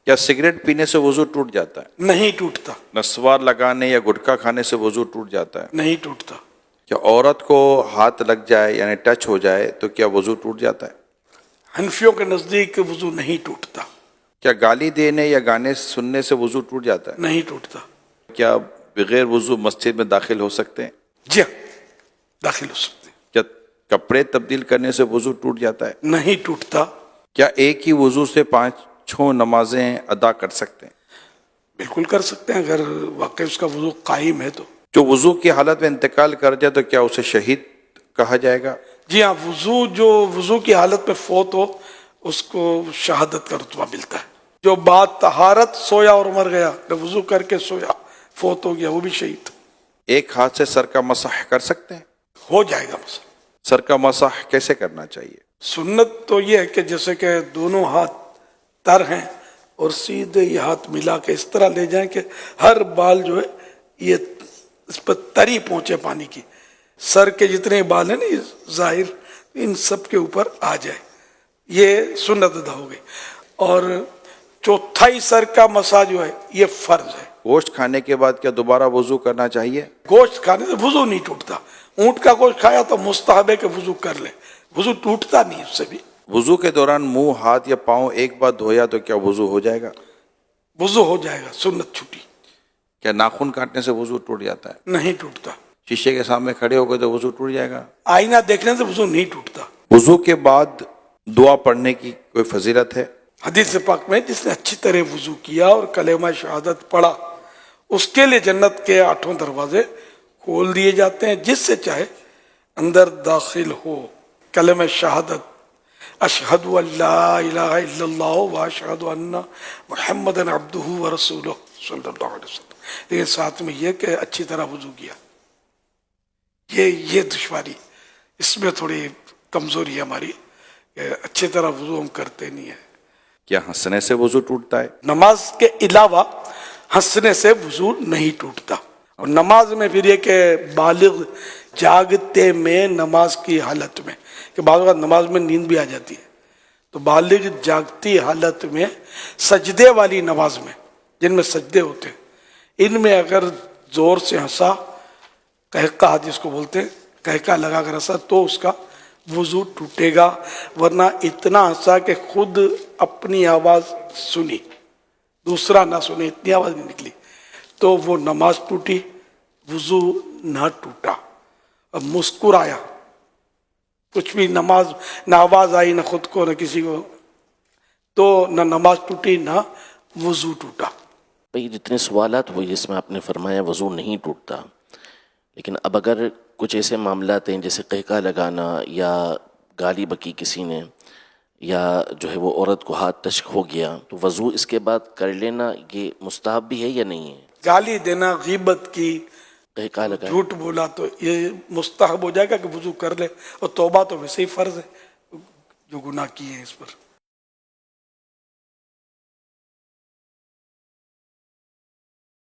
کیا سگریٹ پینے سے وضو ٹوٹ جاتا ہے؟ نہیں ٹوٹتا، نسوار لگانے یا گٹکا کھانے سے وضو ٹوٹ جاتا ہے؟ نہیں ٹوٹتا۔ کیا عورت کو ہاتھ لگ جائے یعنی ٹچ ہو جائے تو کیا وضو ٹوٹ جاتا ہے؟ حنفیوں کے نزدیک وضو نہیں ٹوٹتا، کیا گالی دینے یا گانے سننے سے وضو ٹوٹ جاتا ہے؟ نہیں ٹوٹتا۔ کیا بغیر وضو مسجد میں داخل ہو سکتے ہیں؟ جی ہاں، داخل ہو سکتے ہیں، کیا کپڑے تبدیل کرنے سے وضو ٹوٹ جاتا ہے؟ نہیں ٹوٹتا۔ کیا ایک ہی وضو سے 5 نمازیں ادا کر سکتے ہیں؟ بالکل کر سکتے ہیں، اگر واقعی اس کا وضو قائم ہے تو۔ جو وضو کی حالت میں انتقال کر جائے تو کیا اسے شہید کہا جائے گا؟ جی ہاں، جو وضو کی حالت میں فوت ہو اس کو شہادت کا رتبہ ملتا ہے۔ جو بعد طہارت سویا اور مر گیا، وضو کر کے سویا فوت ہو گیا، وہ بھی شہید ایک ہاتھ سے سر کا مسح کر سکتے ہیں؟ ہو جائے گا۔ مسئلہ سر کا مسح کیسے کرنا چاہیے؟ سنت تو یہ ہے کہ جیسے کہ دونوں ہاتھ تر ہیں اور سیدھے یہ ہاتھ ملا کے اس طرح لے جائیں کہ ہر بال جو ہے یہ اس پر تری پہنچے پانی کی، سر کے جتنے بال ہیں نا یہ ظاہر ان سب کے اوپر آ جائے، یہ سنت ادا ہو گئی۔ اور چوتھائی سر کا مسا جو ہے یہ فرض ہے۔ گوشت کھانے کے بعد کیا دوبارہ وضو کرنا چاہیے؟ گوشت کھانے سے وضو نہیں ٹوٹتا، اونٹ کا گوشت کھایا تو مستحب ہے کہ وضو کر لے، وضو ٹوٹتا نہیں اس سے بھی۔ وضو کے دوران منہ، ہاتھ یا پاؤں ایک بار دھویا تو کیا وضو ہو جائے گا؟ وضو ہو جائے گا، سنت چھوٹی، کیا ناخن کاٹنے سے وضو ٹوٹ جاتا ہے؟ نہیں ٹوٹتا۔ شیشے کے سامنے کھڑے ہو گئے تو وضو ٹوٹ جائے گا؟ آئینہ دیکھنے سے وضو نہیں ٹوٹتا۔ وضو کے بعد دعا پڑھنے کی کوئی فضیلت ہے؟ حدیث پاک میں جس نے اچھی طرح وضو کیا اور کلمہ شہادت پڑھا اس کے لیے جنت کے 8 دروازے کھول دیے جاتے ہیں، جس سے چاہے اندر داخل ہو۔ کلمہ شہادت اشہد ان لا الہ الا اللہ واشہد ان محمد عبدہ ورسولہ صلی اللہ علیہ وسلم، لیکن ساتھ میں یہ کہ اچھی طرح وضو کیا۔ یہ دشواری، اس میں تھوڑی کمزوری ہے ہماری کہ اچھی طرح وضو ہم کرتے نہیں ہیں۔ کیا ہنسنے سے وضو ٹوٹتا ہے؟ نماز کے علاوہ ہنسنے سے وضو نہیں ٹوٹتا۔ اور نماز میں پھر یہ کہ بالغ جاگتے میں نماز کی حالت میں، کہ بعض اوقات نماز میں نیند بھی آ جاتی ہے، تو بالغ جاگتی حالت میں سجدے والی نماز میں جن میں سجدے ہوتے ہیں، ان میں اگر زور سے ہنسا، قہقہ جس کو بولتے ہیں، قہقہ لگا کر ہنسا تو اس کا وضو ٹوٹے گا، ورنہ اتنا ہنسا کہ خود اپنی آواز سنی، دوسرا نہ سنے، اتنی آواز نہیں نکلی، تو وہ نماز ٹوٹی، وضو نہ ٹوٹا۔ اب مسکرایا، کچھ بھی نماز نہ آواز آئی، نہ خود کو نہ کسی کو، تو نہ نماز ٹوٹی نہ وضو ٹوٹا۔ بھئی جتنے سوالات ہوئے جس میں آپ نے فرمایا وضو نہیں ٹوٹتا، لیکن اب اگر کچھ ایسے معاملات ہیں جیسے قہقہ لگانا یا گالی بکی کسی نے، یا جو ہے وہ عورت کو ہاتھ ٹچ ہو گیا، تو وضو اس کے بعد کر لینا یہ مستحب بھی ہے یا نہیں ہے؟ گالی دینا، غیبت کی، قہقہ لگانا، جھوٹ بولا تو یہ مستحب ہو جائے گا کہ وضو کر لے، اور توبہ تو ویسے ہی فرض ہے جو گناہ کیے ہیں اس پر۔